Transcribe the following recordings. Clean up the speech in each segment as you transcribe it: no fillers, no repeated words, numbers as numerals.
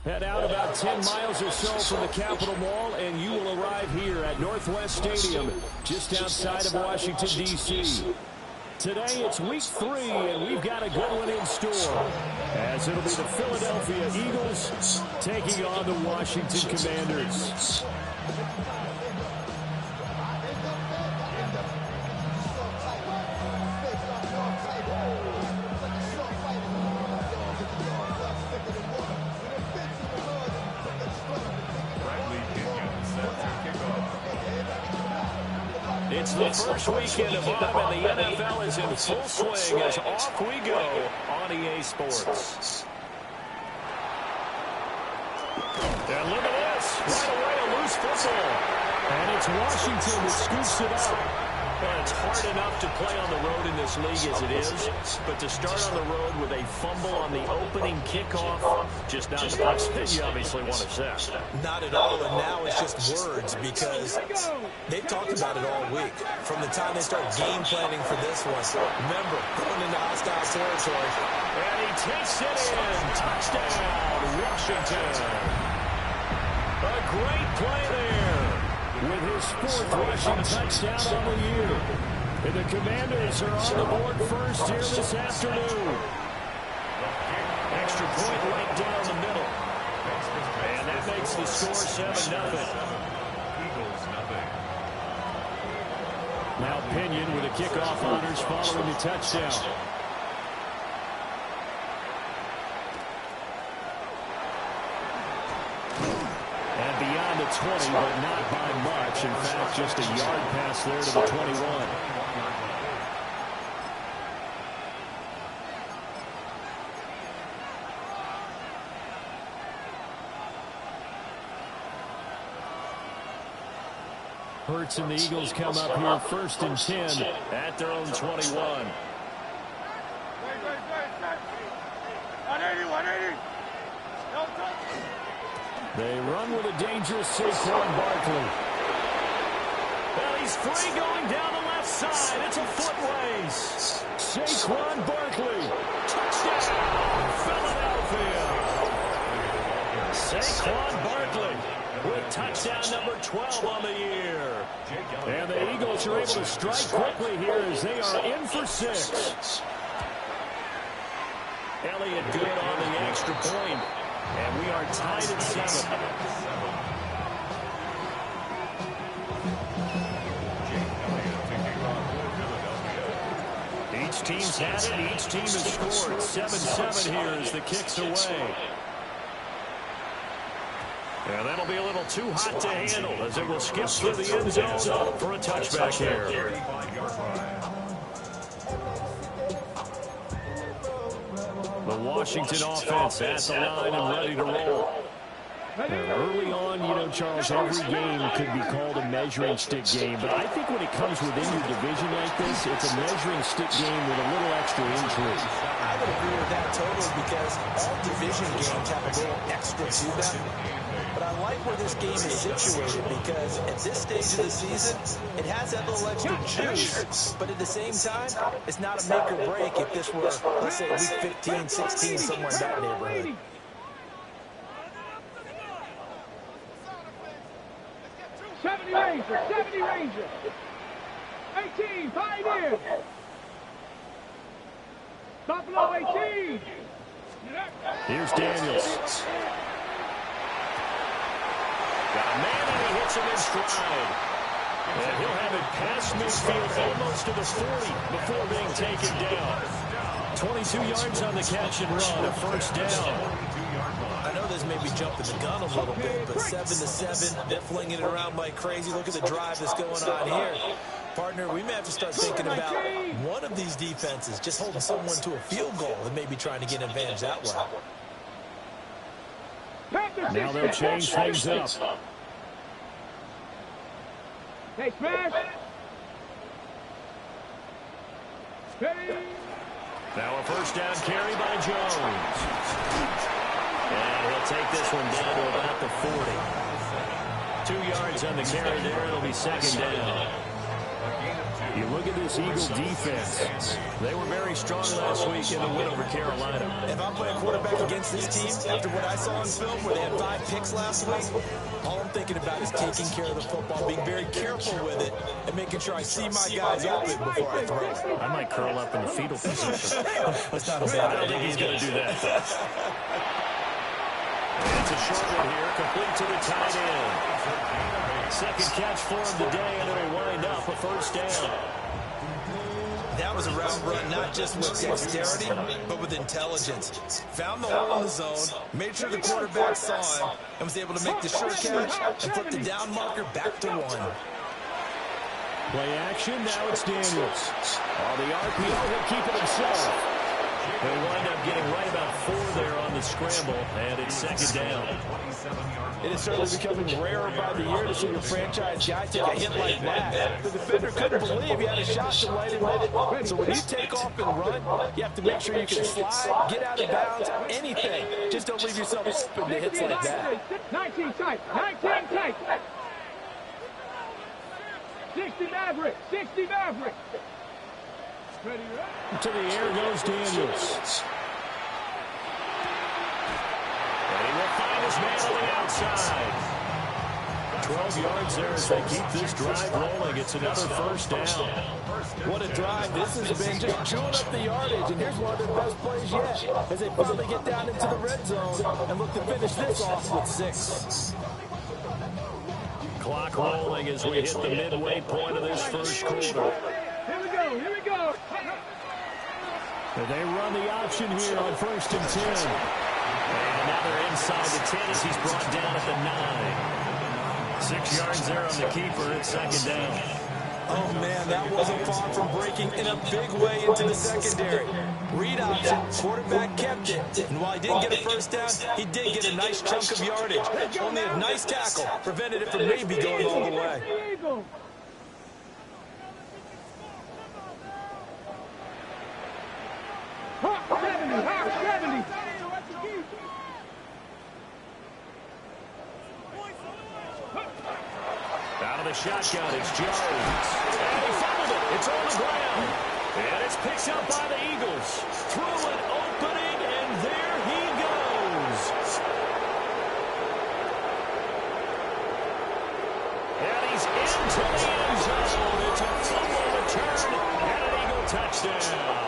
Head out about 10 miles or so from the Capitol Mall, and you will arrive here at Northwest Stadium, just outside of Washington, D.C. Today, it's week 3, and we've got a good one in store, as it'll be the Philadelphia Eagles taking on the Washington Commanders. It's the first weekend of autumn, and the NFL is in full swing as off we go on EA Sports. And look at this. Right away, a loose football. And it's Washington that scoops it up. Well, it's hard enough to play on the road in this league as it is, but to start on the road with a fumble on the opening kickoff, just not the place that you obviously want to set. Not at all, and now it's just words because they've talked about it all week. From the time they start game planning for this one, remember, going into hostile territory. And he takes it in. Touchdown, Washington. A great play there. With his 4th rushing touchdown on the year. And the Commanders are on the board first here this afternoon. Extra point right down the middle. And that makes the score 7-0. Now Pinion with a kickoff honors following the touchdown. And beyond the 20, but not by much. In fact, just a yard pass there to the 21. Hurts and the Eagles come up here 1st and 10 at their own 21. 180. They run with a dangerous Saquon Barkley. Well, he's free going down the left side. It's a foot race. Saquon Barkley. Touchdown, Philadelphia. Saquon Barkley with touchdown number 12 on the year. And the Eagles are able to strike quickly here as they are in for 6. Elliott good on the extra point. And we are tied at 7. Each team's had it. Each team has scored. 7-7 here as the kick's away. And that'll be a little too hot to handle as it will skip through the end zone for a touchback here. The Washington offense at the line and ready to roll. Early on, you know, Charles, every game could be called a measuring stick game. But I think when it comes within your division like this, it's a measuring stick game with a little extra intrigue. I would agree with that totally because all division games have a little extra to them. But I like where this game is situated because at this stage of the season, it has that little extra juice. But at the same time, it's not a make or break if this were, let's say, week 15, 16, somewhere in that neighborhood. '70 Ranger. 18, Pioneer. Buffalo 18. Here's Daniels. Got a man and he hits him in stride. And he'll have it past midfield almost to the 40 before being taken down. 22 yards on the catch and run, a 1st down. I know this may be jumping the gun a little bit, but 7-7, they're flinging it around like crazy. Look at the drive that's going on here. Partner, we may have to start thinking about one of these defenses just holding someone to a field goal and maybe trying to get an advantage that way. Now they'll change things up. Hey, smash. Now a 1st down carry by Jones. And he'll take this one down to about the 40. 2 yards on the carry there. It'll be 2nd down. You look at this Eagle defense. They were very strong last week in the win over Carolina. If I'm playing quarterback against this team, after what I saw in film where they had 5 picks last week, all I'm thinking about is taking care of the football, being very careful with it, and making sure I see my guys open before I throw it. I might curl up in the fetal position. That's not a bad idea. I don't think he's going to do that. And it's a short one here, complete to the tight end. Second catch for him today, and it'll wind up a first down. That was a route run, not just with dexterity, but with intelligence. Found the hole in the zone, made sure the quarterback saw him, and was able to make the sure catch and put the down marker back to 1. Play action, now it's Daniels. The RPO, he'll keep it himself. They wind up getting right about 4 there on the scramble, and it's second down. It is certainly becoming rarer by the year to see your franchise guy take a hit like that. The defender couldn't believe he had a shot to light it up. So when you take off and run, you have to make sure you can slide, get out of bounds, anything. Just don't leave yourself open to hits like that. 19 tight, 19 tight. 60 Maverick, 60 Maverick. To the air goes Daniels. And he will find his man on the outside. 12 yards there as they keep this drive rolling. It's another first down. What a drive this has been, just chewing up the yardage. And here's one of their best plays yet as they finally get down into the red zone and look to finish this off with 6. Clock rolling as we hit the midway point of this first quarter. Here we go, here we go. And they run the option here on 1st and 10. And now they're inside the 10 as he's brought down at the 9. 6 yards there on the keeper. It's second down. Oh, man, that wasn't far from breaking in a big way into the secondary. Read option, quarterback kept it. And while he didn't get a first down, he did get a nice chunk of yardage. Only a nice tackle prevented it from maybe going all the way. Hawk 70, Hawk 70. Out of the shotgun, it's Jones. And he fumbled it. It's on the ground. And it's picked up by the Eagles. Through an opening, and there he goes. And he's into the end zone. It's a fumble return and an Eagle touchdown.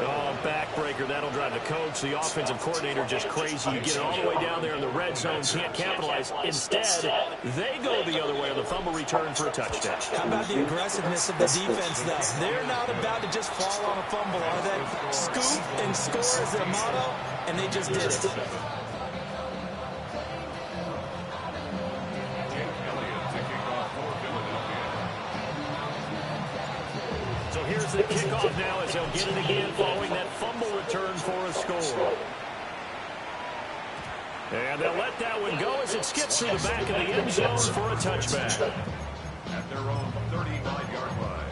Oh, backbreaker. That'll drive the coach, the offensive coordinator, just crazy. You get it all the way down there in the red zone, can't capitalize. Instead, they go the other way on the fumble return for a touchdown. How about the aggressiveness of the defense, though? They're not about to just fall on a fumble, are they? Scoop and score is their motto, and they just did it. So here's the kickoff now as they'll get it again following that fumble return for a score. And they'll let that one go as it skips through the back of the end zone for a touchback. At their own 35-yard line.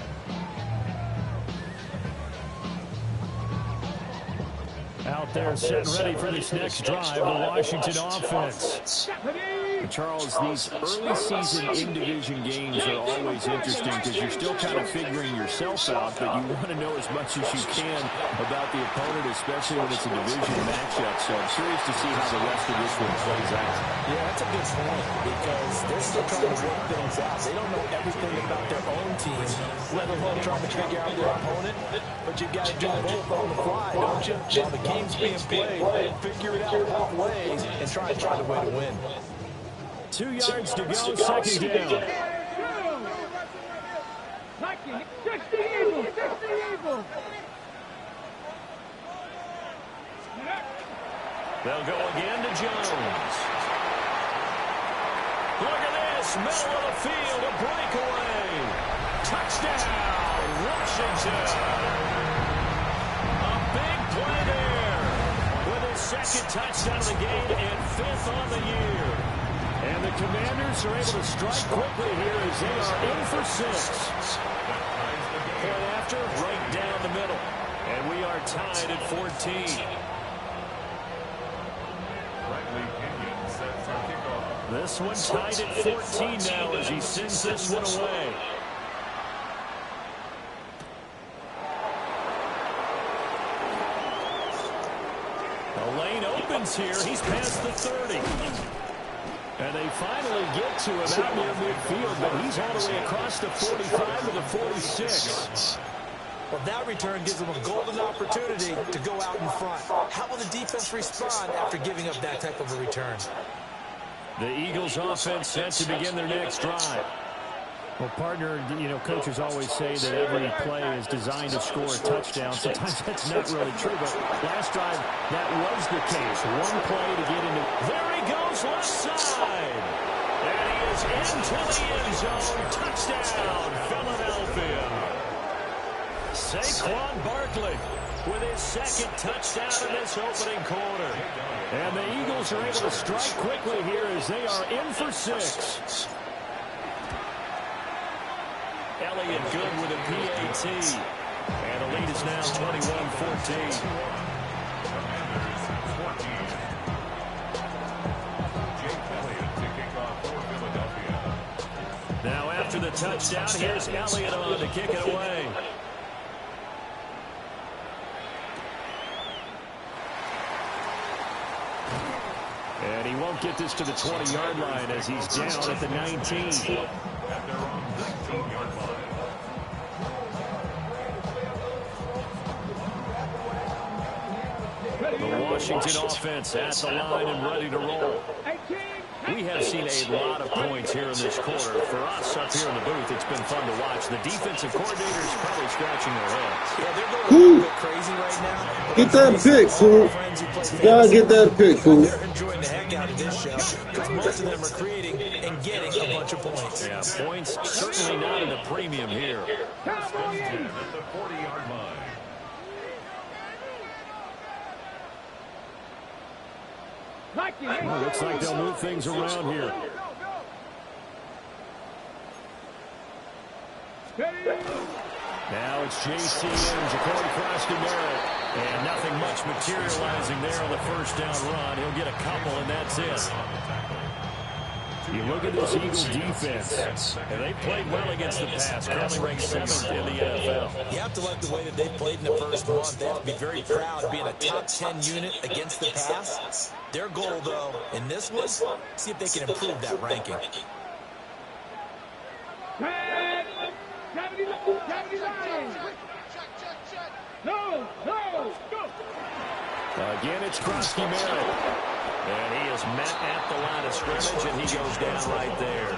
Out there set ready for this next drive, the Washington offense. Charles, these early season in-division games are always interesting because you're still kind of figuring yourself out, but you want to know as much as you can about the opponent, especially when it's a division matchup. So I'm curious to see how the rest of this one plays out. Yeah, that's a good point because they're still trying to work things out. They don't know everything about their own team, let alone trying to figure out their opponent. But you got to do both on the fly, don't you? While the game's being played, figure it out both ways and try to find a way to win. 2 yards to go, second down. They'll go again to Jones. Look at this, middle of the field, a breakaway. Touchdown, Washington. A big play there with his second touchdown of the game and 5th on the year. And the Commanders are able to strike quickly here as they are in for 6. Point after, right down the middle. And we are tied at 14. Bradley Kenyon sets our kickoff. This one tied at 14 now as he sends this one away. The lane opens here. He's past the 30. And they finally get to him out near midfield, but he's all the way across the 45 to the 46. Well, that return gives them a golden opportunity to go out in front. How will the defense respond after giving up that type of a return? The Eagles offense set to begin their next drive. Well, partner, you know, coaches always say that every play is designed to score a touchdown. Sometimes that's not really true, but last drive, that was the case. One play to get into. There he goes, left side. And he is into the end zone. Touchdown, Philadelphia. Saquon Barkley with his second touchdown in this opening quarter. And the Eagles are able to strike quickly here as they are in for 6. Elliott good with a PAT. And the lead is now 21-14. Now after the touchdown, here's Elliott on to kick it away. And he won't get this to the 20-yard line as he's down at the 19. The Washington offense at the line and ready to roll. We have seen a lot of points here in this quarter. For us up here in the booth, it's been fun to watch. The defensive coordinators probably scratching their heads. Yeah, they're going a little bit crazy right now. Get that pick, fool. You gotta get that pick, fool. They're enjoying the heck out of this show because most of them are creating and getting a bunch of points. Yeah, points certainly not in the premium here. At the 40-yard line. Well, looks like they'll move things around here. Now it's J.C. and Jacoby Crosby-Merritt. And nothing much materializing there on the first down run. He'll get a couple, and that's it. You look at this Eagles defense, and they played well against the pass. Currently ranked 7th in the NFL. You have to like the way that they played in the first month. They have to be very proud of being a top 10 unit against the pass. Their goal, though, in this one, see if they can improve that ranking. No, go! Again, it's Crosby-Merritt. And he is met at the line of scrimmage, and he goes down right there.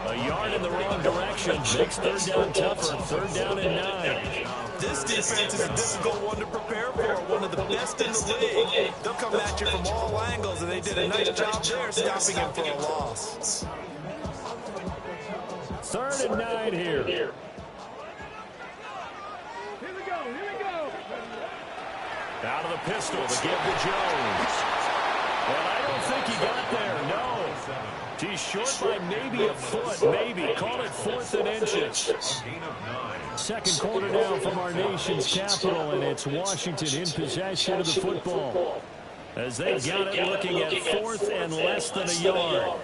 A yard in the wrong direction. Makes third down tougher. Third down and 9. This defense is a difficult one to prepare for. One of the best in the league. They'll come at you from all angles, and they did a nice job there stopping him for a loss. Third and 9 here. Here we go. Out of the pistol to give to Jones. And I don't think he got there, no. He's short by maybe a foot, maybe. Call it 4th and inches. Second quarter now from our nation's capital, and it's Washington in possession of the football. As they've got it looking at 4th and less than a yard.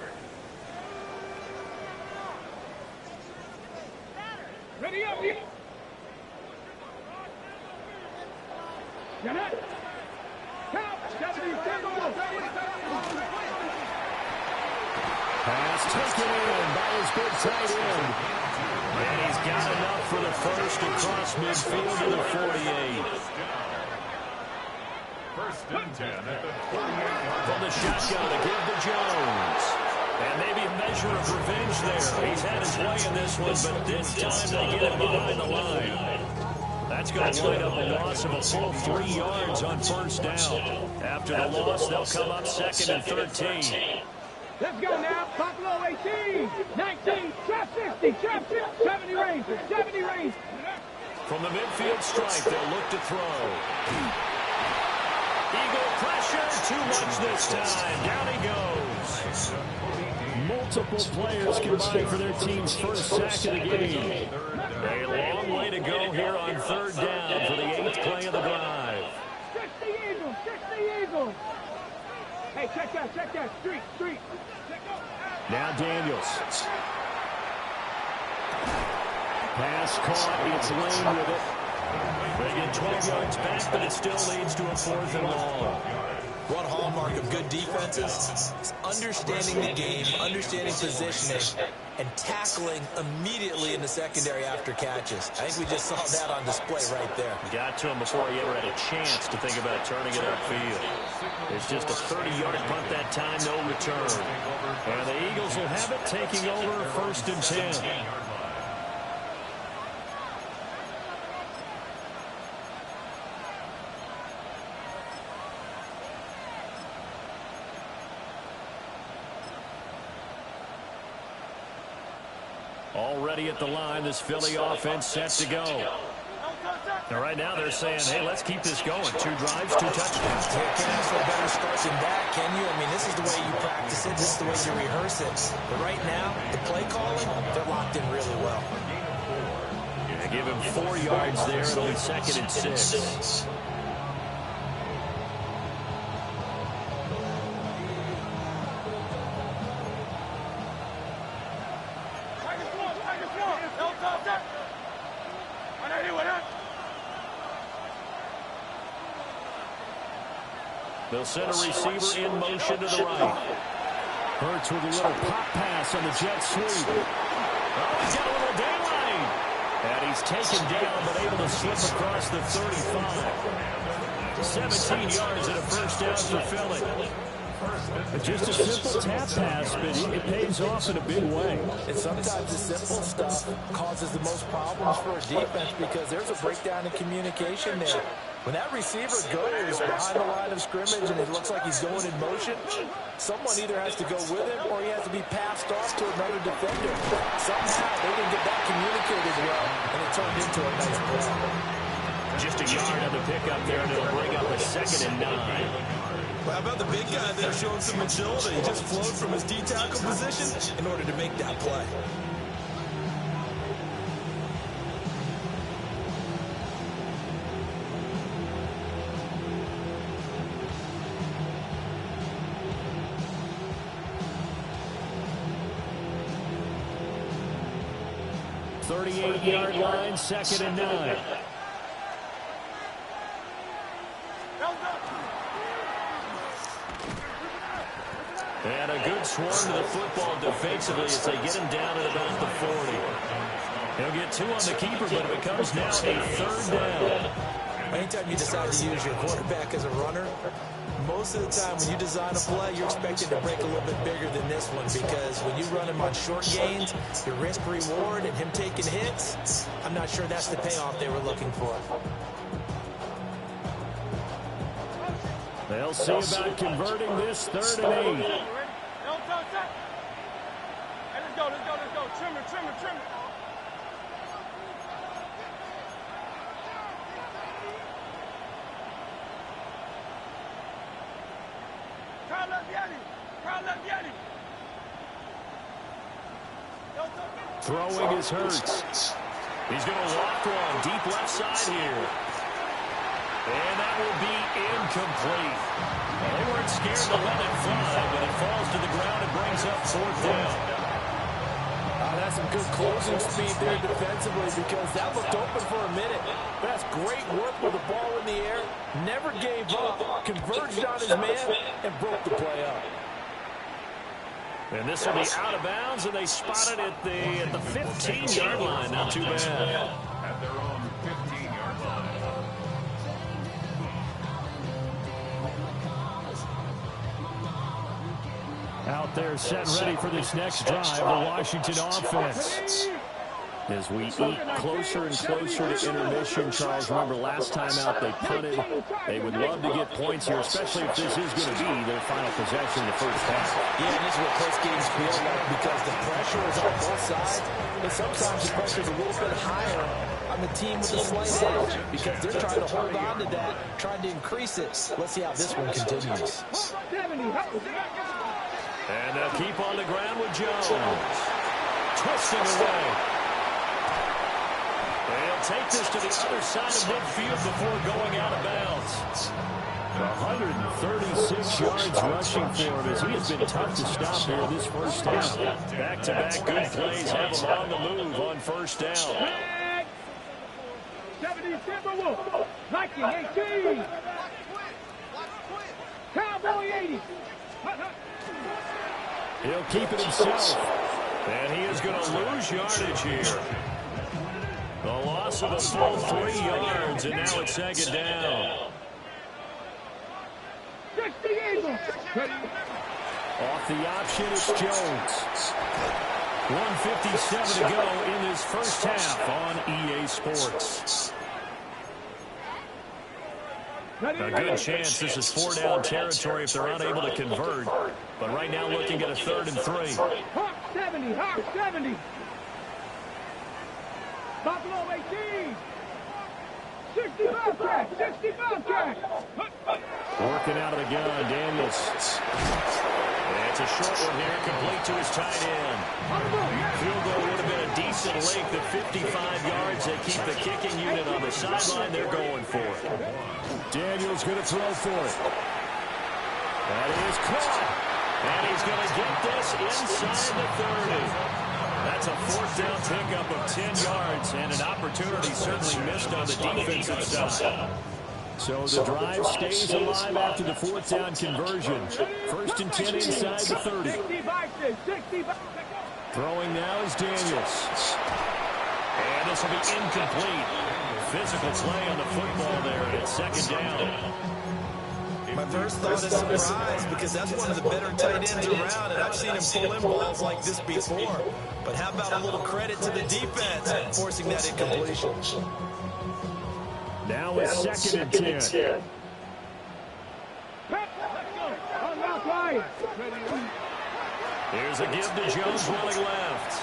Ready up. Get it. Count. 70. Pass taken in by his big tight end. And he's got enough for the first across midfield to the 48. First and 10 at the 48-yard From the shotgun to give to Jones. And maybe a measure of revenge there. He's had his way in this one, but this time they get him behind the line. That's going to line up a loss of a full 3 yards on first down. After the loss, they'll come up 2nd and 13. Let's go now. Buffalo 18, 19, trap 50, 70 range, 70 range. From the midfield stripe, they'll look to throw. Eagle pressure, too much this time. Down he goes. Multiple players combined for their team's first sack of the game. A long way to go here on third down for the 8th play of the drive. 60 Eagles. Hey, check that, street. Now Daniels. Pass caught. It's Lane with it. They get 12 yards back, but it still leads to a 4th and long. One hallmark of good defenses is understanding the game, understanding positioning, and tackling immediately in the secondary after catches. I think we just saw that on display right there. Got to him before he ever had a chance to think about turning it upfield. It's just a 30-yard punt that time, no return. And the Eagles will have it, taking over 1st and 10. Already at the line, this Philly offense set to go. And right now they're saying, hey, let's keep this going. 2 drives, 2 touchdowns. Yeah, can't ask for a better start than that, can you? I mean, this is the way you practice it. This is the way you rehearse it. But right now, the play calling, they're locked in really well. They give him 4 yards there. It'll be 2nd and 6. They'll send a receiver in motion to the right. Hurts with a little pop pass on the jet sweep. Oh, he's got a little daylight. And he's taken down, but able to slip across the 35. 17 yards and a 1st down for Philly. Just a simple tap pass, but it pays off in a big way. And sometimes the simple stuff causes the most problems for a defense because there's a breakdown in communication there. When that receiver goes behind the line of scrimmage and it looks like he's going in motion, someone either has to go with him or he has to be passed off to another defender. Somehow they didn't get that communicated well, and it turned into a nice play. Just a yard on the pickup there, and it'll bring up a 2nd and 9. Well, how about the big guy there showing some agility? He just flowed from his D-tackle position in order to make that play. Thirty-eight-yard line, 2nd and 9. And a good swarm to the football defensively as they get him down at about the 40. He'll get 2 on the keeper, but it becomes now a 3rd down. Anytime you decide to use your quarterback as a runner, most of the time when you design a play, you're expected to break a little bit bigger than this one because when you run him on short gains, your risk-reward and him taking hits, I'm not sure that's the payoff they were looking for. They'll see about converting this 3rd and 8. Hey, let's go. Trim it. Throwing is Hurts. He's going to walk one deep left side here. And that will be incomplete. Well, they weren't scared to let it fly, but it falls to the ground and brings up 4th down. That's some good closing speed there defensively because that looked open for a minute. That's great work with the ball in the air. Never gave up, converged on his man, and broke the play up. And this will be out of bounds, and they spot it at the 15-yard line. Not too bad. At their own 15-yard line. Out there set ready for this next drive, the Washington offense. As we eat closer and closer to intermission, Charles, remember last time out they punted. They would love to get points here, especially if this is going to be their final possession in the 1st half. Yeah, and this is what close games feel like because the pressure is on both sides, and sometimes the pressure is a little bit higher on the team with the slight edge because they're trying to hold on to that, trying to increase it. Let's see how this one continues. And they'll keep on the ground with Jones. Twisting away. They'll take this to the other side of midfield before going out of bounds. 136 yards rushing for him as he has been tough to stop here this first half. Back-to-back good plays have him on the move on first down. 70 Timberwolves. Viking 18. Cowboy 80. He'll keep it himself. And he is going to lose yardage here. The loss of a full 3 yards, and now it's second down. 60 Eagles. Off the option, it's Jones. 1:57 to go in this first half on EA Sports. A good chance this is 4-down territory if they're unable to convert. But right now looking at a 3rd and 3. Hawk 70. Hawk 70. Buffalo 18. 65 track. 65 track. Working out of the gun, Daniels. And it's a short one here, complete to his tight end. Field goal would have been a decent length of 55 yards. They keep the kicking unit on the sideline. They're going for it. Daniels going to throw for it. That is caught. And he's going to get this inside the 30. That's a 4th down pickup of 10 yards and an opportunity certainly missed on the defensive side. So the drive stays alive after the 4th down conversion. 1st and 10 inside the 30. Throwing now is Daniels. And this will be incomplete. Physical play on the football there, and it's second down. My first thought is surprise because that's one of the better tight ends around, and I've seen him pull in balls like this before. But how about a little credit to the defense forcing that incompletion? Now it's 2nd and 10. Here's a give to Jones running left.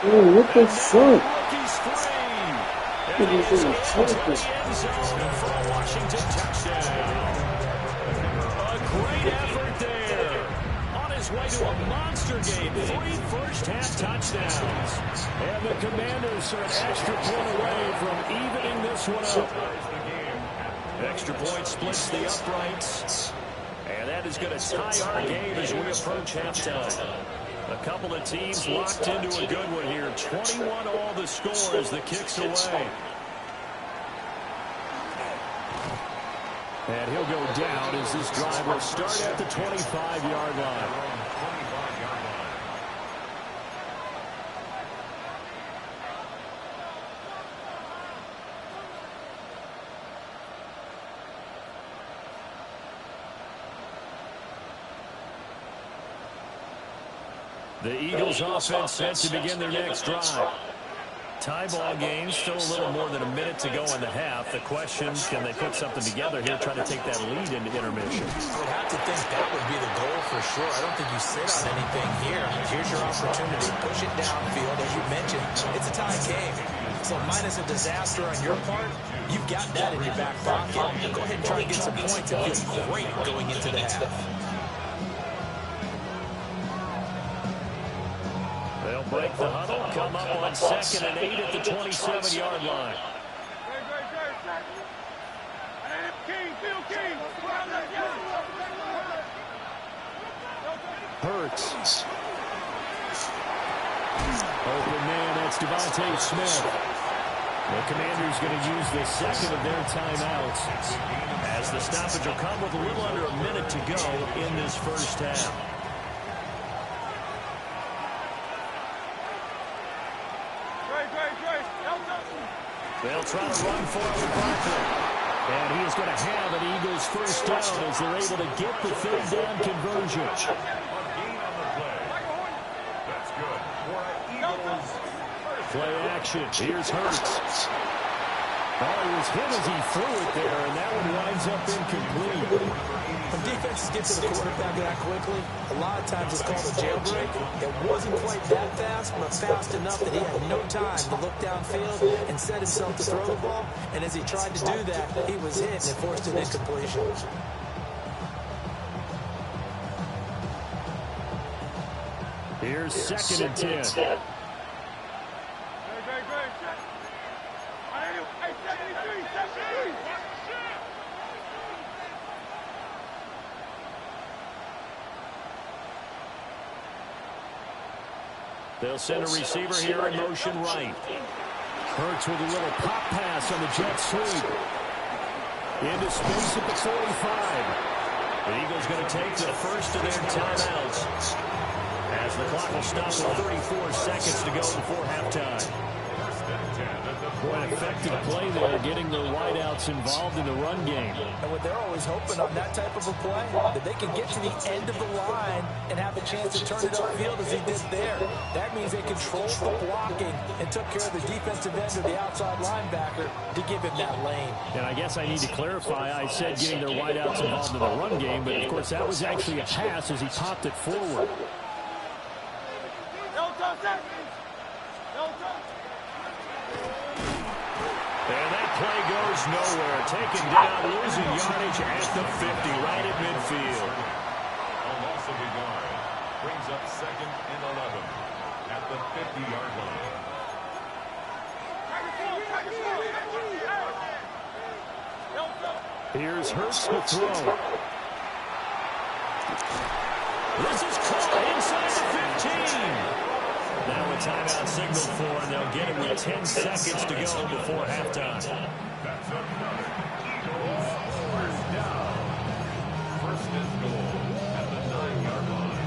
Oh, what the fuck? Rookie's free. It is in the Into the end zone for a Washington touchdown. A great effort there. On his way to a monster game. 3 first-half touchdowns. And the Commanders are an extra point away from evening this one up. Extra point splits the uprights. And that is going to tie our game as we approach halftime. A couple of teams locked into a good one here. 21 all the score as the kick's away. And he'll go down as this drive will start at the 25-yard line. The Eagles offense set to begin their next drive. Tie ball game, still a little more than a minute to go in the half. The question, can they put something together here, try to take that lead into intermission? I would have to think that would be the goal for sure. I don't think you sit on anything here. Here's your opportunity. Push it downfield. As you mentioned, it's a tie game. So minus a disaster on your part, you've got that in your back pocket. Go ahead and try and get some points. It feels great going into the half. They'll break the huddle, come up on 2nd and 8 at the 27-yard line. Hurts. Open man, that's Devontae Smith. The Commanders going to use the 2nd of their timeouts. As the stoppage will come with a little under a minute to go in this first half. They'll try to run for it with Barkley. And he is going to have an Eagles first down as they're able to get the 3rd down conversion. Play action. Here's Hurts. Oh, he was hit as he threw it there, and that one winds up incomplete. When defenses get to the quarterback that quickly, a lot of times it's called a jailbreak. It wasn't quite that fast, but fast enough that he had no time to look downfield and set himself to throw the ball. And as he tried to do that, he was hit and it forced an incompletion. Here's 2nd and 10. They'll send a receiver here in motion right. Hurts with a little pop pass on the jet sweep. Into space at the 45. The Eagles going to take the first of their timeouts, as the clock will stop with 34 seconds to go before halftime. Quite effective play there, getting their wideouts involved in the run game. And what they're always hoping on that type of a play, that they can get to the end of the line and have a chance to turn it upfield as he did there. That means they controlled the blocking and took care of the defensive end or the outside linebacker to give him that lane. And I guess I need to clarify, I said getting their wideouts involved in the run game, but of course that was actually a pass as he popped it forward. And that play goes nowhere. Taken down, losing yardage at the 50, right at midfield. A loss of a yard. Brings up 2nd and 11 at the 50-yard line. Here's Hurts to throw. This is caught inside the 15. Now a timeout signal for, and they'll get it with 10 seconds to go before halftime. That's another Eagles first down. First and goal at the 9-yard line.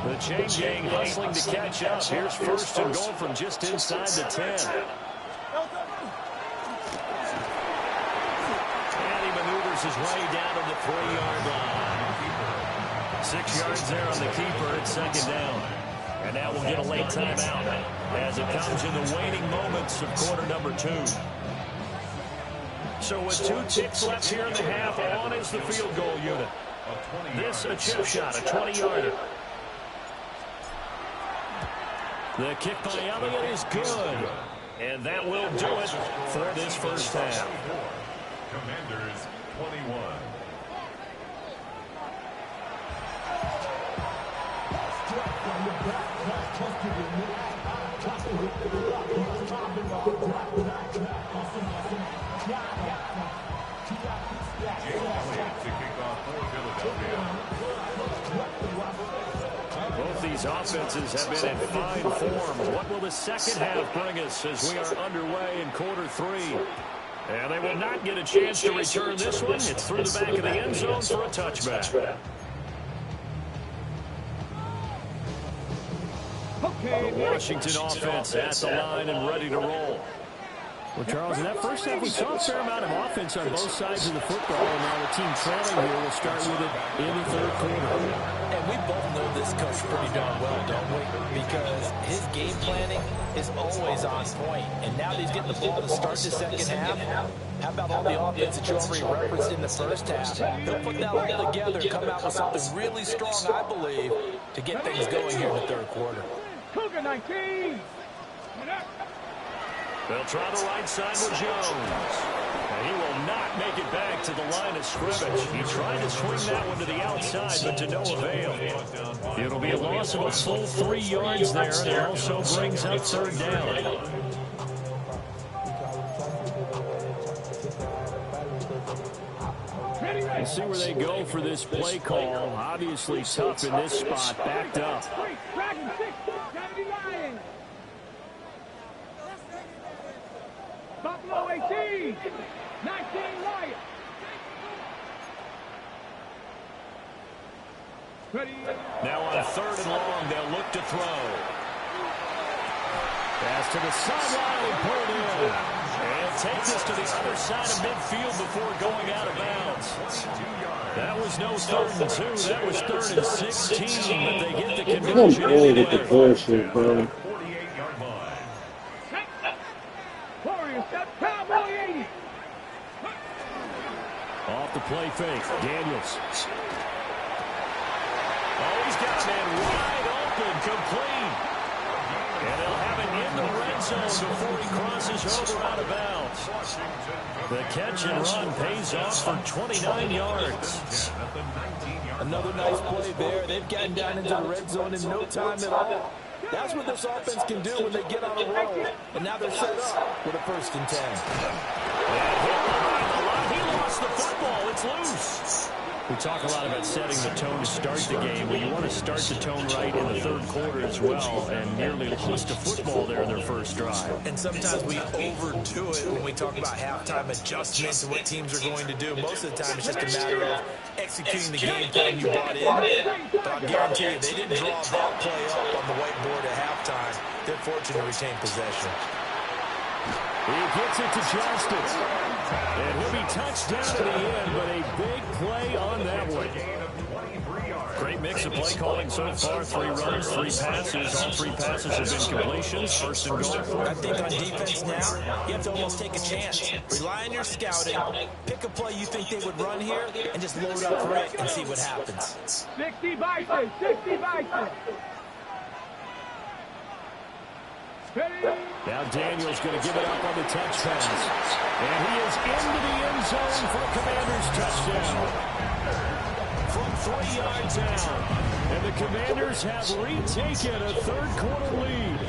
The chain gang hustling to catch up. Here's first and goal from just inside the 10. His way down to the 3-yard line. 6 yards there on the keeper at second down. And now we'll get a late timeout as it comes in the waning moments of quarter number 2. So with 2 ticks left here in the half, on is the field goal unit. This a chip shot, a 20-yarder. The kick by Elliott is good. And that will do it for this first half. Commanders 21. Both these offenses have been in fine form. What will the second half bring us as we are underway in quarter 3? And they will not get a chance to return this one. It's through the back of the end zone for a touchback. Washington offense at the line and ready to roll. Well, Charles, in that first half, we saw a fair amount of offense on both sides of the football, and now the team trailing here will start with it in the third quarter. And we both know this coach pretty darn well, don't we? Because his game planning is always on point. And now that he's getting the ball to start the second half, how about all the offense that you already referenced in the first half? He'll put that all together and come out with something really strong, I believe, to get things going here in the third quarter. Cougar 19. They'll try the right side with Jones. And he will not make it back to the line of scrimmage. He tried to swing that one to the outside, but to no avail. It'll be a loss of a full 3 yards there, and it also brings up third down. We'll see where they go for this play call. Obviously tough in this spot, backed up. Dragon 6, 79. Buffalo 18, 19 Lions. Now on third and long, they'll look to throw. Pass to the sideline and pulled in. And take this to the other side of midfield before going out of bounds. That was no 3rd and 2. That was 3rd and 16. But they get the conversion. Come on with the bullshit, bro. Off the play fake, Daniels. Oh, he's got a man wide open, complete. And they'll have it in the red zone before he crosses over out of bounds. The catch and run pays off for 29 yards. Another nice play there. They've gotten down into the red zone in no time at all. That's what this offense can do when they get on a roll. And now they're set up with a 1st and 10. And hit behind the line. He lost the football. It's loose. We talk a lot about setting the tone to start the game. Well, you want to start the tone right in the third quarter as well, and nearly lost a football there in their first drive. And sometimes we overdo it when we talk about halftime adjustments and what teams are going to do. Most of the time, it's just a matter of executing the game plan you brought in. But I'll guarantee you, they didn't draw that play up on the whiteboard at halftime. They're fortunate to retain possession. He gets it to Justice. And he'll be touched down at the end, but a big play on that one. Great mix of play calling so far. 3 runs, 3 passes. All 3 passes have been completions. First and goal. I think on defense now, you have to almost take a chance. Rely on your scouting. Pick a play you think they would run here, and just load up for it and see what happens. 60 Bison, 60 Bison. Now Daniels going to give it up on the touch pass. And he is into the end zone for a Commanders touchdown. From 3 yards out. And the Commanders have retaken a third-quarter lead.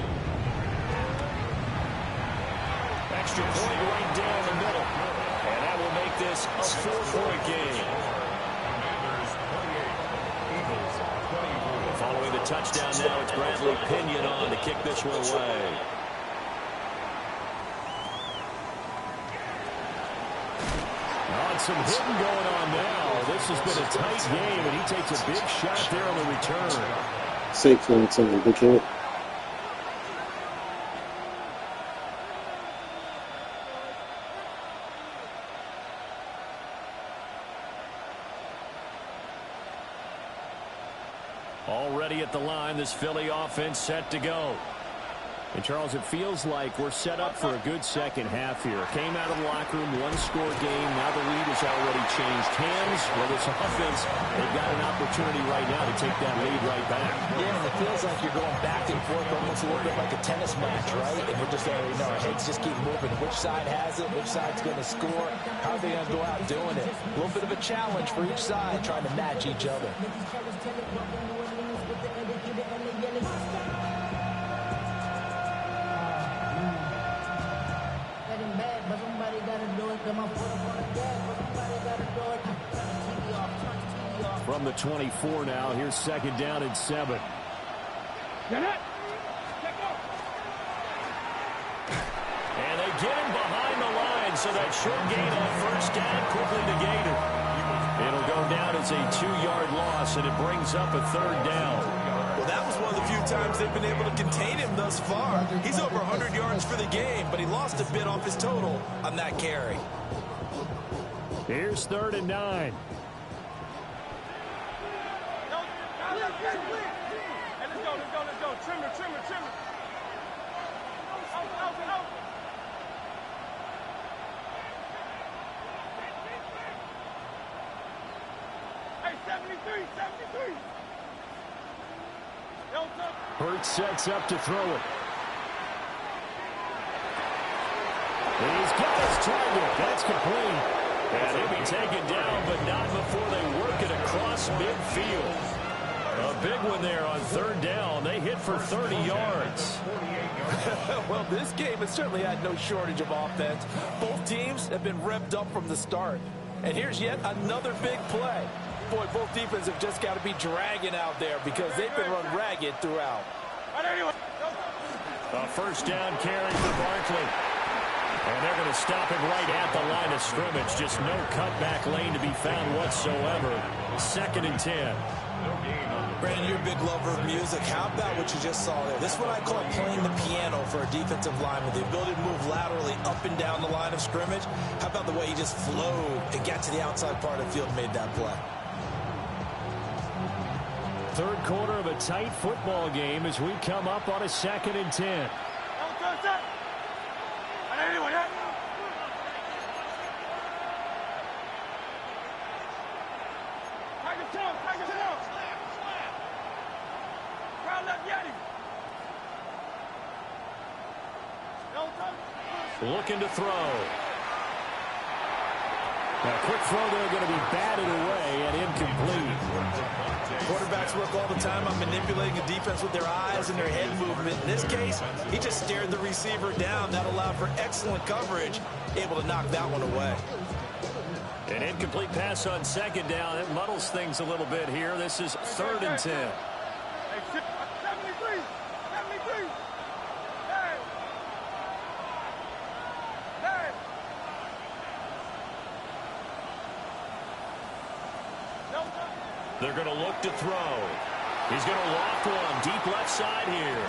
Extra point right down the middle. And that will make this a 4-point game. Following the touchdown now, it's Bradley Pinion on to kick this one away. Some hitting going on now. This has been a tight game, and he takes a big shot there on the return. 6 on something, they can't. Already at the line, this Philly offense set to go. And, Charles, it feels like we're set up for a good second half here. Came out of the locker room, one-score game. Now the lead has already changed hands. Well, this offense, they've got an opportunity right now to take that lead right back. Yeah, and it feels like you're going back and forth almost a little bit like a tennis match, right? And we're just saying, our heads just keep moving. Which side has it? Which side's going to score? How are they going to go out doing it? A little bit of a challenge for each side, trying to match each other. From the 24 now, here's 2nd down and 7. And they get him behind the line, so that short gain on first down quickly negated. It'll go down as a 2-yard loss, and it brings up a 3rd down. Well, that was one of the few times they've been able to contain him thus far. He's over 100 yards for the game, but he lost a bit off his total on that carry. Here's 3rd and 9. Let's go. Trimmer. Out. Hey, 73. Hurts sets up to throw it. He's got his target. That's complete. And he'll be taken down, but not before they work it across midfield. A big one there on 3rd down. They hit for 30 yards. Well, this game has certainly had no shortage of offense. Both teams have been revved up from the start. And here's yet another big play. Boy, both defenses have just got to be dragging out there because they've been run ragged throughout. A 1st down carry for Barkley. And they're going to stop him right at the line of scrimmage. Just no cutback lane to be found whatsoever. 2nd and 10. Brandon, you're a big lover of music. How about what you just saw there? This is what I call playing the piano for a defensive lineman. The ability to move laterally up and down the line of scrimmage. How about the way he just flowed and got to the outside part of the field and made that play? 3rd quarter of a tight football game as we come up on a 2nd and 10. Looking to throw. Now, quick throw there going to be batted away and incomplete. Quarterbacks work all the time on manipulating the defense with their eyes and their head movement. In this case, he just stared the receiver down. That allowed for excellent coverage, able to knock that one away. An incomplete pass on second down. It muddles things a little bit here. This is 3rd and 10. 73. 73. They're going to look to throw. He's going to loft one deep left side here.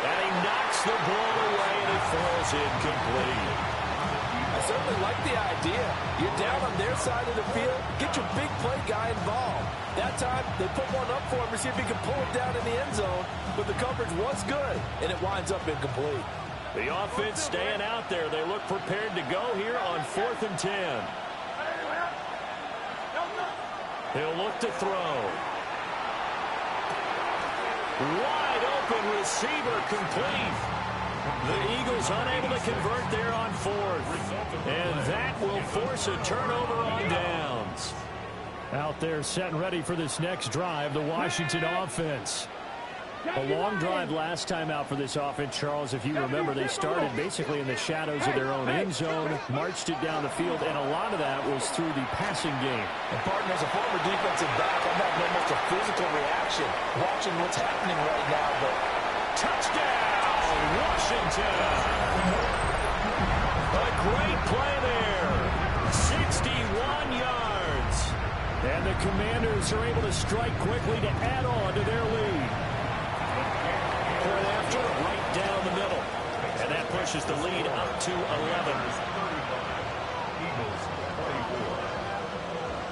And he knocks the ball away, and it falls incomplete. I certainly like the idea. You're down on their side of the field. Get your big play guy involved. That time, they put one up for him to see if he can pull it down in the end zone. But the coverage was good, and it winds up incomplete. The offense staying out there. They look prepared to go here on 4th and 10. He'll look to throw. Wide open receiver complete. The Eagles unable to convert there on 4th. And that will force a turnover on downs. Out there set and ready for this next drive, the Washington offense. A long drive last time out for this offense, Charles. If you remember, they started basically in the shadows of their own end zone, marched it down the field, and a lot of that was through the passing game. And, partner, as a former defensive back, I'm having almost a physical reaction watching what's happening right now. But touchdown, Washington! A great play there. 61 yards. And the Commanders are able to strike quickly to add on to their lead. Point after, right down the middle. And that pushes the lead up to 11.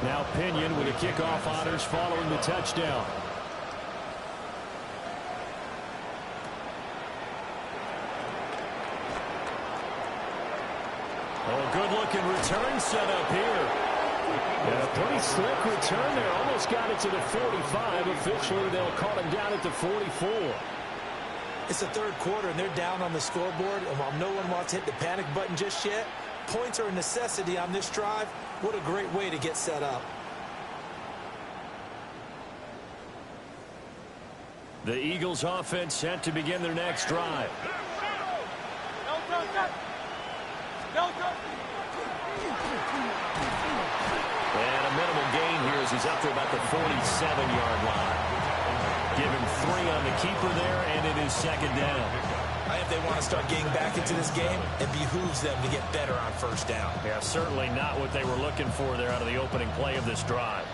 Now Pinion with the kickoff honors following the touchdown. Oh, good-looking return set up here. Yeah, a pretty slick return there. Almost got it to the 45. Officially, they'll call him down at the 44. it's the 3rd quarter, and they're down on the scoreboard. And while no one wants to hit the panic button just yet, points are a necessity on this drive. What a great way to get set up. The Eagles offense set to begin their next drive. And a minimal gain here as he's up to about the 47-yard line. Give him 3 on the keeper there, and it is 2nd down. If they want to start getting back into this game, it behooves them to get better on 1st down. Yeah, certainly not what they were looking for there out of the opening play of this drive.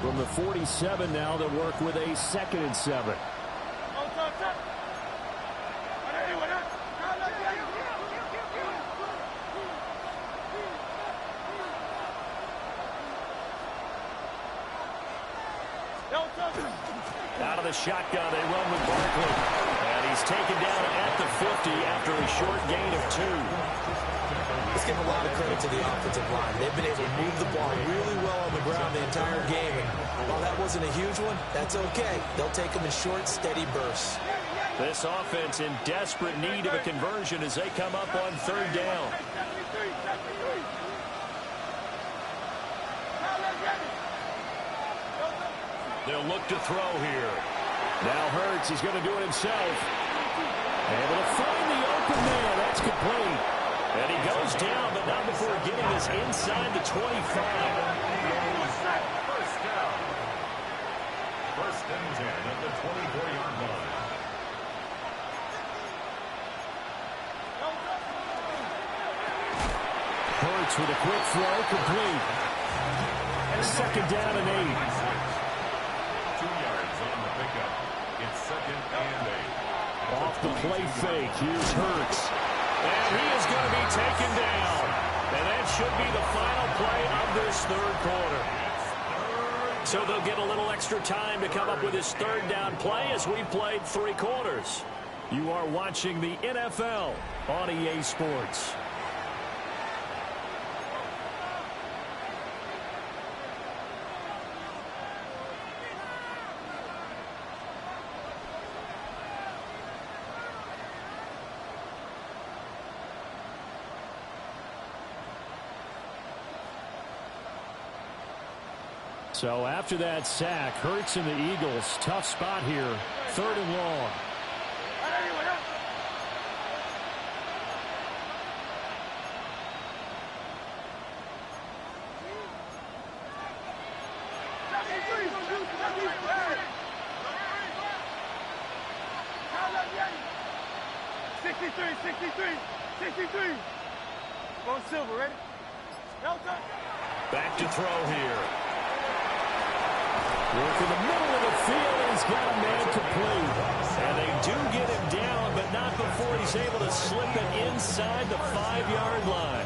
From the 47 now, they'll work with a 2nd and 7. Out of the shotgun, they run with Barkley. And he's taken down at the 50 after a short gain of 2. Let's give a lot of credit to the offensive line. They've been able to move the ball really well on the ground the entire game. And while that wasn't a huge one, that's okay. They'll take them in short, steady bursts. This offense in desperate need of a conversion as they come up on 3rd down. They'll look to throw here. Now Hurts is going to do it himself. Able to find the open man. That's complete. And he goes down, but not before getting this inside the 25. 1st down. 1st and 10 at the 24-yard line. Hurts with a quick throw, complete. 2nd down and 8. 2 yards on the pickup. It's 2nd and 8. Off the play fake, here's Hurts. And he is going to be taken down. And that should be the final play of this 3rd quarter. So they'll get a little extra time to come up with his 3rd down play as we've played 3 quarters. You are watching the NFL on EA Sports. So after that sack, Hurts and the Eagles, tough spot here, 3rd and long. 63. Go Silver, ready? Back to throw here. Work in the middle of the field, and he's got a man complete. And they do get him down, but not before he's able to slip it inside the 5-yard line.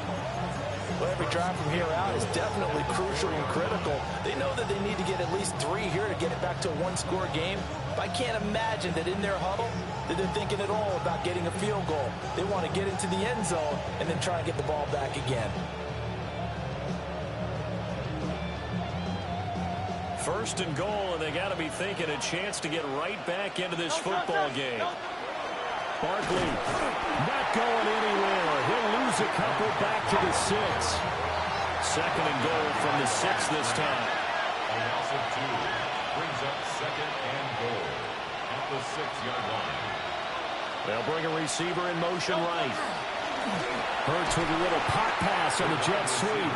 Well, every drive from here out is definitely crucial and critical. They know that they need to get at least 3 here to get it back to a one-score game. But I can't imagine that in their huddle that they're thinking at all about getting a field goal. They want to get into the end zone and then try and get the ball back again. First and goal, and they got to be thinking a chance to get right back into this football game. Barkley not going anywhere. He'll lose a couple back to the 6. Second and goal from the 6 this time. A loss of 2 brings up second and goal at the 6-yard line. They'll bring a receiver in motion right. Hurts with a little pop pass on the jet sweep.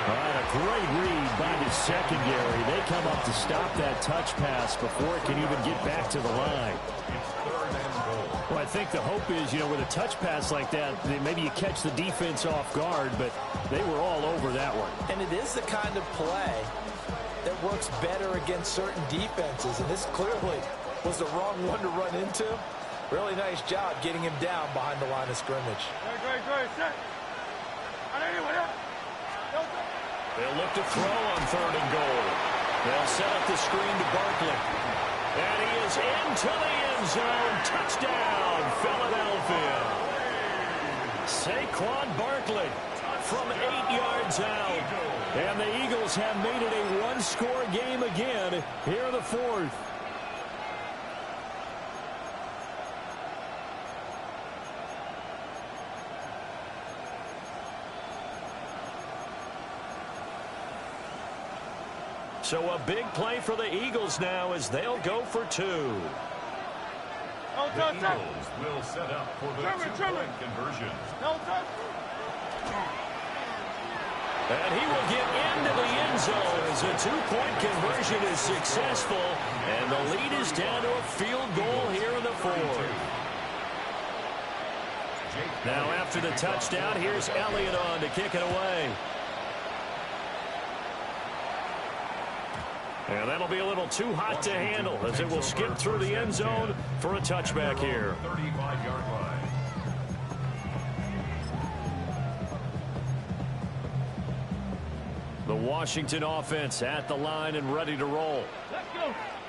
All right, a great read by the secondary. They come up to stop that touch pass before it can even get back to the line. It's third and goal. Well, I think the hope is, with a touch pass like that, maybe you catch the defense off guard, but they were all over that one. And it is the kind of play that works better against certain defenses, and this clearly was the wrong one to run into. Really nice job getting him down behind the line of scrimmage. Great, set. They'll look to throw on third and goal. They'll set up the screen to Barkley. And he is into the end zone. Touchdown, Philadelphia. Saquon Barkley from 8 yards out. And the Eagles have made it a one-score game again here in the 4th. So a big play for the Eagles now as they'll go for 2. The Eagles will set up for the two-point conversion. And he will get into the end zone as a two-point conversion is successful. And the lead is down to a field goal here in the 4th. Now after the touchdown, here's Elliott on to kick it away. And that'll be a little too hot to handle as it will skip through the end zone for a touchback here. 35-yard line. The Washington offense at the line and ready to roll.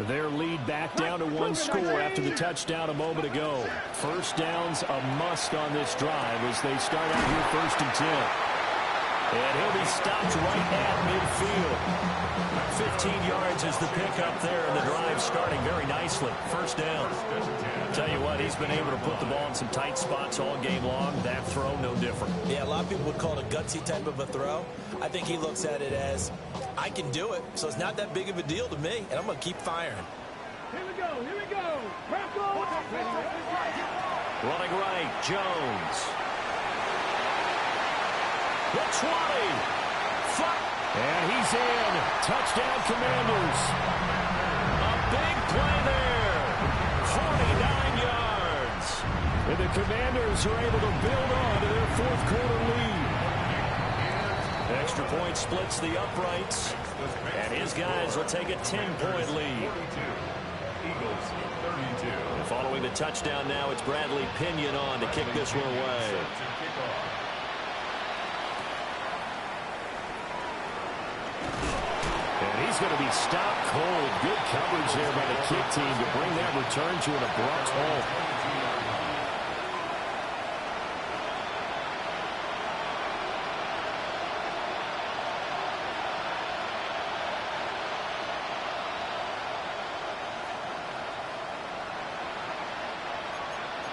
Their lead back down to 1 score after the touchdown a moment ago. First down's a must on this drive as they start out here 1st and 10. And he'll be stopped right at midfield. 15 yards is the pickup there, and the drive starting very nicely. First down. Tell you what, he's been able to put the ball in some tight spots all game long. That throw, no different. Yeah, a lot of people would call it a gutsy type of a throw. I think he looks at it as, I can do it, so it's not that big of a deal to me, and I'm going to keep firing. Here we go. Running right, Jones. The 20. And he's in. Touchdown, Commanders. A big play there. 49 yards. And the Commanders are able to build on to their 4th quarter lead. Extra point splits the uprights. And his guys will take a 10-point lead. Eagles 32. And following the touchdown now, it's Bradley Pinion on to kick this one away. He's going to be stopped cold. Good coverage there by the kick team to bring that return to an abrupt halt.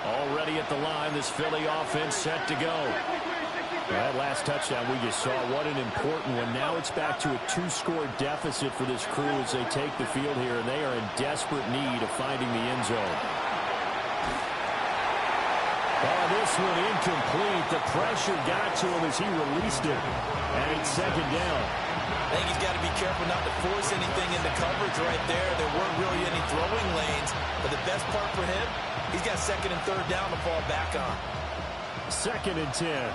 Already at the line, this Philly offense set to go. That last touchdown we just saw, what an important one. Now it's back to a 2-score deficit for this crew as they take the field here, and they are in desperate need of finding the end zone. Oh, this one incomplete. The pressure got to him as he released it, and it's 2nd down. I think he's got to be careful not to force anything into coverage right there. There weren't really any throwing lanes, but the best part for him, he's got 2nd and 3rd down to fall back on. 2nd and 10.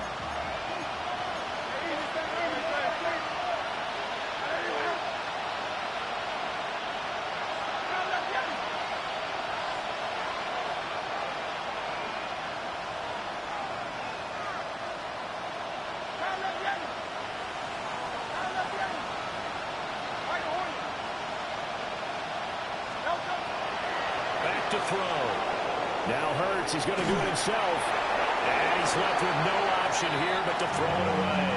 Back to throw. Now Hurts, he's going to do it himself. And he's left with no option here but to throw it away.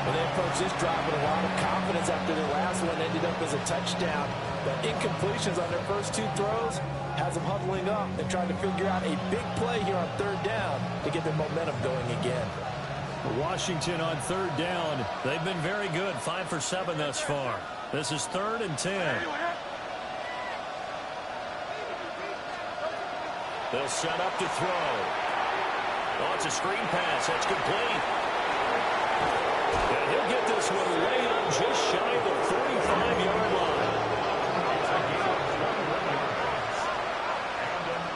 Well, they approach this drive with a lot of confidence after their last one ended up as a touchdown. But incompletions on their first 2 throws has them huddling up and trying to figure out a big play here on 3rd down to get their momentum going again. Washington on 3rd down. They've been very good, 5 for 7 thus far. This is 3rd and 10. They'll set up to throw. Oh, it's a screen pass. That's complete. And he'll get this one way up just shy of the 45-yard line.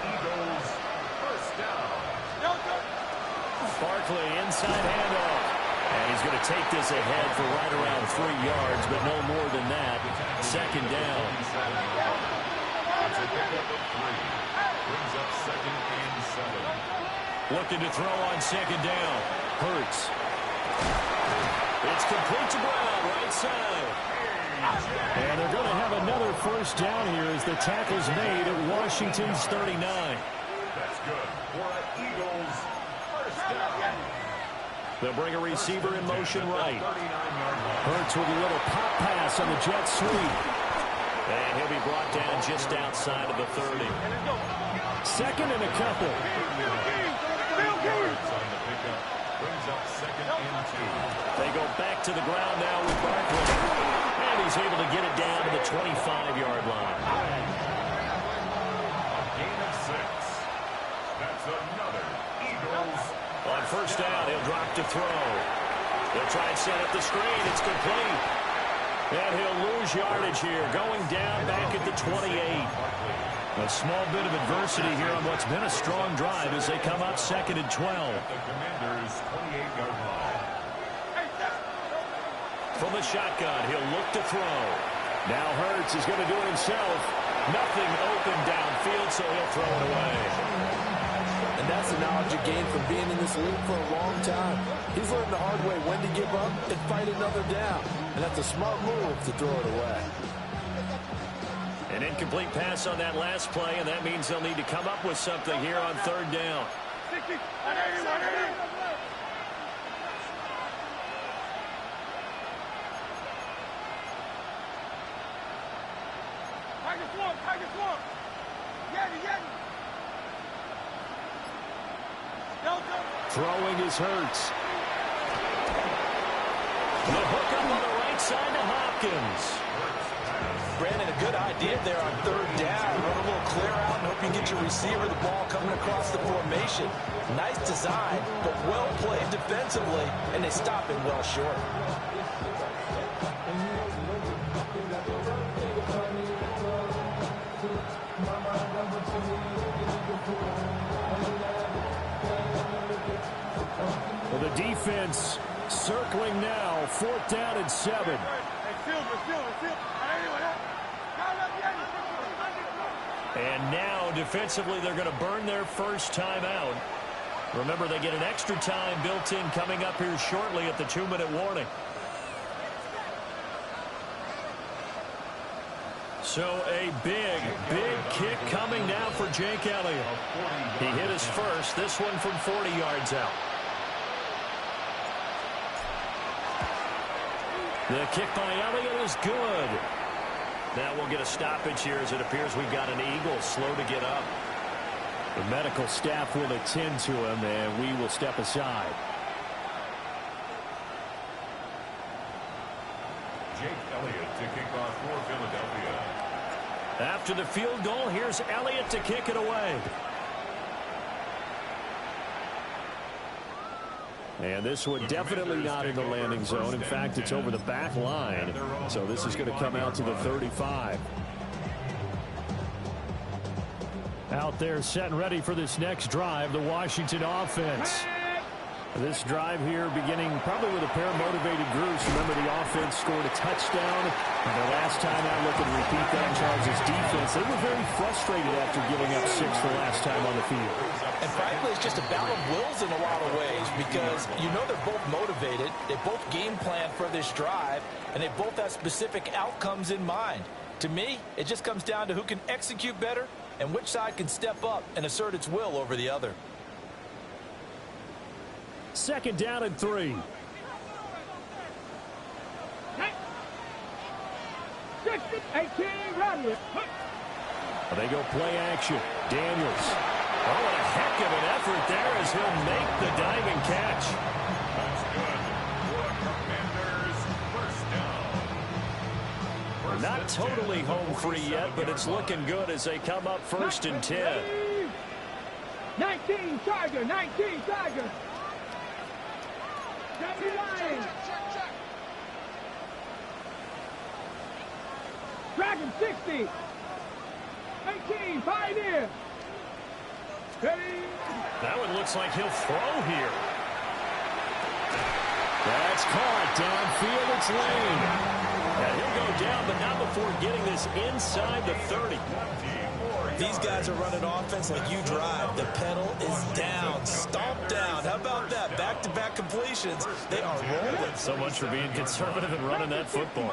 Eagles first down. Barkley inside handoff. And he's going to take this ahead for right around 3 yards, but no more than that. 2nd down. It's a pickup of 3. Brings up 2nd and 7. Looking to throw on 2nd down. Hurts. It's complete to Brown, right side. And they're going to have another first down here as the tackle's made at Washington's 39. That's good for an Eagles first down. They'll bring a receiver in motion right. 39-yard line. Hurts with a little pop pass on the jet sweep. And he'll be brought down just outside of the 30. 2nd and a couple. Yards on the pickup. Brings up 2nd and 2. They go back to the ground now with Barkley. And he's able to get it down to the 25-yard line. A gain of 6. That's another Eagles. On first down, he'll drop to throw. They'll try and set up the screen. It's complete. And he'll lose yardage here, going down back at the 28. A small bit of adversity here on what's been a strong drive as they come up 2nd and 12. The Commanders' 28-yard line. From the shotgun, he'll look to throw. Now Hurts is going to do it himself. Nothing open downfield, so he'll throw it away. And that's the knowledge you gain from being in this league for a long time. He's learned the hard way when to give up and fight another down. And that's a smart move to throw it away. An incomplete pass on that last play, and that means they'll need to come up with something here on 3rd down. 60, 180, 180. Tiger swamp. Yeti. Throwing is Hurts. The hook up on the right side to Hopkins. Brandon, a good idea there on 3rd down. Run a little clear out and hope you get your receiver the ball coming across the formation. Nice design, but well played defensively, and they stop it well short. Well, the defense circling now. 4th down and 7. And now, defensively, they're going to burn their first timeout. Remember, they get an extra time built in coming up here shortly at the 2-minute warning. So a big kick coming now for Jake Elliott. He hit his first, this one from 40 yards out. The kick by Elliott is good. Now we'll get a stoppage here as it appears we've got an Eagle slow to get up. The medical staff will attend to him, and we will step aside. Jake Elliott to kick off for Philadelphia. After the field goal, here's Elliott to kick it away. And this one definitely not in the landing zone. In fact, it's over the back line. So this is going to come out to the 35. Out there set and ready for this next drive, the Washington offense. This drive here beginning probably with a pair of motivated groups. Remember, the offense scored a touchdown. And the last time out, looking to repeat that, Charles' defense, they were very frustrated after giving up 6 the last time on the field. And frankly, it's just a battle of wills in a lot of ways because you know they're both motivated. They both game plan for this drive, and they both have specific outcomes in mind. To me, it just comes down to who can execute better and which side can step up and assert its will over the other. 2nd down and 3. They go play action. Daniels. Oh, what a heck of an effort there as he'll make the diving catch. That's good. Commanders, first down. Not totally home free yet, but it's looking good as they come up 1st and 10. 19 Tiger, 19 Tiger. 79. Dragon 60. 18 Pioneer. 30. That one looks like he'll throw here. That's caught downfield. It's Lane. And he'll go down, but not before getting this inside the 30. These guys are running offense like you drive. The pedal is down, stomp down. How about that? Back-to-back completions. They are rolling. So much for being conservative and running that football.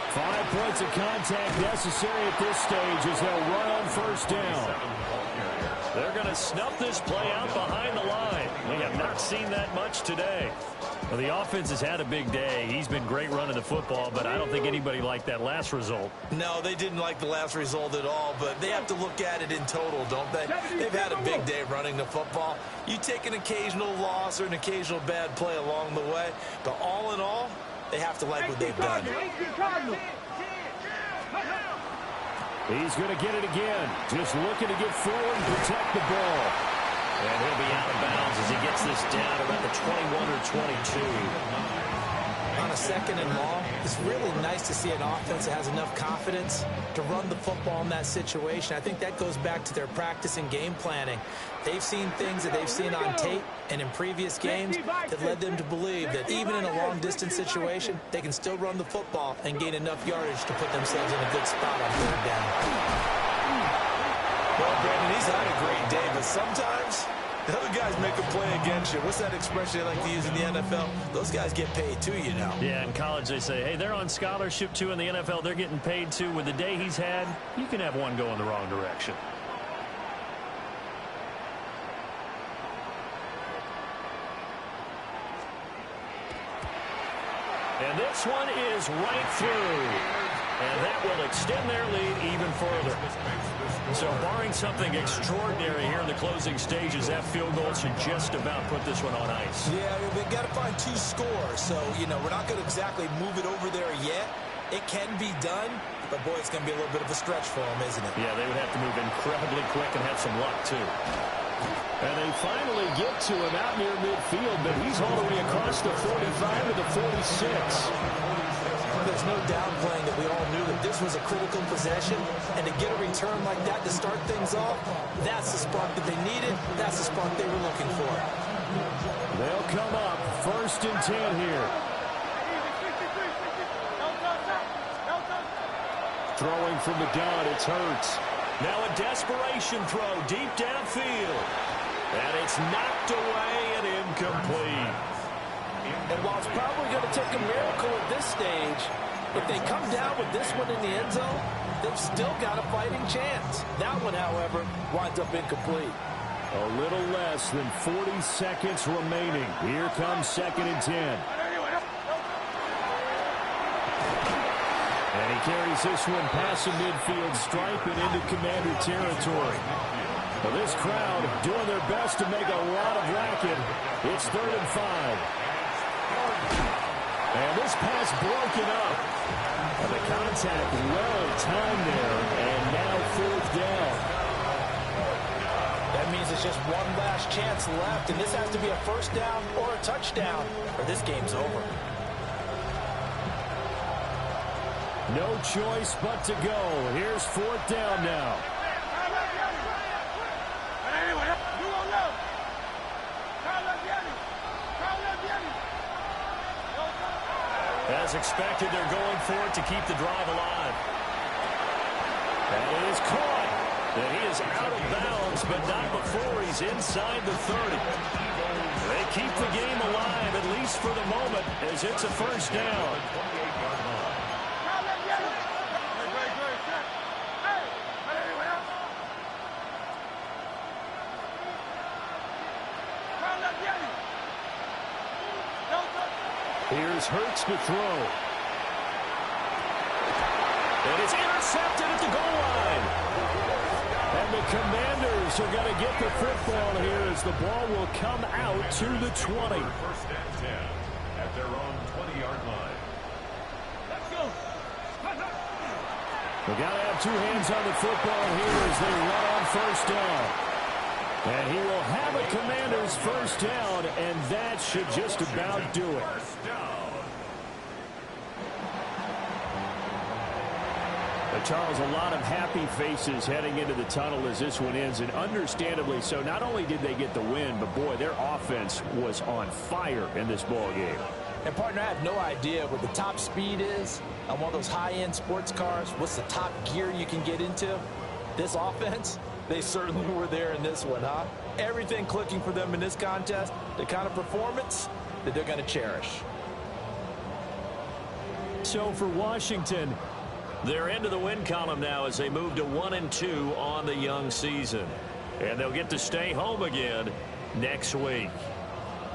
5 points of contact necessary at this stage as they'll run on 1st down. They're going to snuff this play out behind the line. We have not seen that much today. Well, the offense has had a big day. He's been great running the football, but I don't think anybody liked that last result. No, they didn't like the last result at all, but they have to look at it in total, don't they? They've had a big day running the football. You take an occasional loss or an occasional bad play along the way, but all in all, they have to like what they've done. He's going to get it again. Just looking to get forward and protect the ball. And he'll be out of bounds as he gets this down about the 21 or 22. On a 2nd and long, it's really nice to see an offense that has enough confidence to run the football in that situation. I think that goes back to their practice and game planning. They've seen things that they've seen on tape and in previous games that led them to believe that even in a long-distance situation, they can still run the football and gain enough yardage to put themselves in a good spot on 3rd down. Well, Brandon, he's had a great day, but sometimes the other guys make a play against you. What's that expression they like to use in the NFL? Those guys get paid too, you know. Yeah, in college they say, hey, they're on scholarship too. In the NFL, they're getting paid too. With the day he's had, you can have one go in the wrong direction. And this one is right through. And that will extend their lead even further. So barring something extraordinary here in the closing stages, that field goal should just about put this one on ice. Yeah, I mean, we've got to find 2 scores. So, you know, we're not going to exactly move it over there yet. It can be done, but, boy, it's going to be a little bit of a stretch for them, isn't it? Yeah, they would have to move incredibly quick and have some luck, too. And they finally get to him out near midfield, but he's all the way across the 45 to the 46. There's no downplaying that we all knew that this was a critical possession, and to get a return like that to start things off, that's the spark that they needed. That's the spark they were looking for. They'll come up 1st and 10 here. Throwing from the gun, it's Hurts. Now a desperation throw deep downfield. And it's knocked away and incomplete. And while it's probably going to take a miracle at this stage, if they come down with this one in the end zone, they've still got a fighting chance. That one, however, winds up incomplete. A little less than 40 seconds remaining. Here comes 2nd and 10. And he carries this one past the midfield stripe and into Commander territory. Well, this crowd doing their best to make a lot of racket. It's 3rd and 5. And this pass broken up. And the contact well timed there. And now 4th down. That means it's just one last chance left, and this has to be a first down or a touchdown, or this game's over. No choice but to go. Here's fourth down now. As expected, they're going for it to keep the drive alive. That is caught. And he is out of bounds, but not before he's inside the 30. They keep the game alive, at least for the moment, as it's a first down. Here's Hurts to throw. And it's intercepted at the goal line. And the Commanders are going to get the football here as the ball will come out to the 20. First and 10 at their own 20-yard line. Let's go. They got to have two hands on the football here as they run on first down. And he will have a Commanders first down, and that should just about do it. First down. Charles, a lot of happy faces heading into the tunnel as this one ends, and understandably so. Not only did they get the win, but boy, their offense was on fire in this ball game. And, partner, I have no idea what the top speed is on one of those high-end sports cars. What's the top gear you can get into? This offense, they certainly were there in this one, huh? Everything clicking for them in this contest, the kind of performance that they're going to cherish. So for Washington, they're into the win column now as they move to 1-2 on the young season. And they'll get to stay home again next week.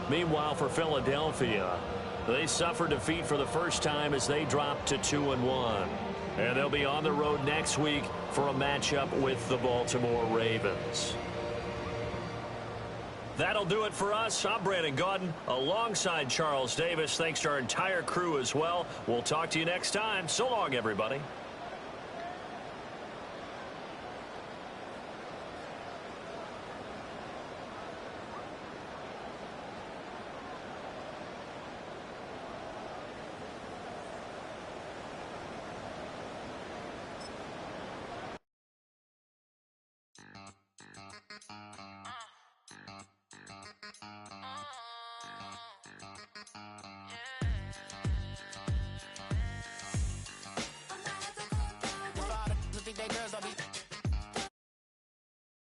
Meanwhile, for Philadelphia, they suffered defeat for the first time as they dropped to 2-1. And they'll be on the road next week for a matchup with the Baltimore Ravens. That'll do it for us. I'm Brandon Gaudin alongside Charles Davis. Thanks to our entire crew as well. We'll talk to you next time. So long, everybody.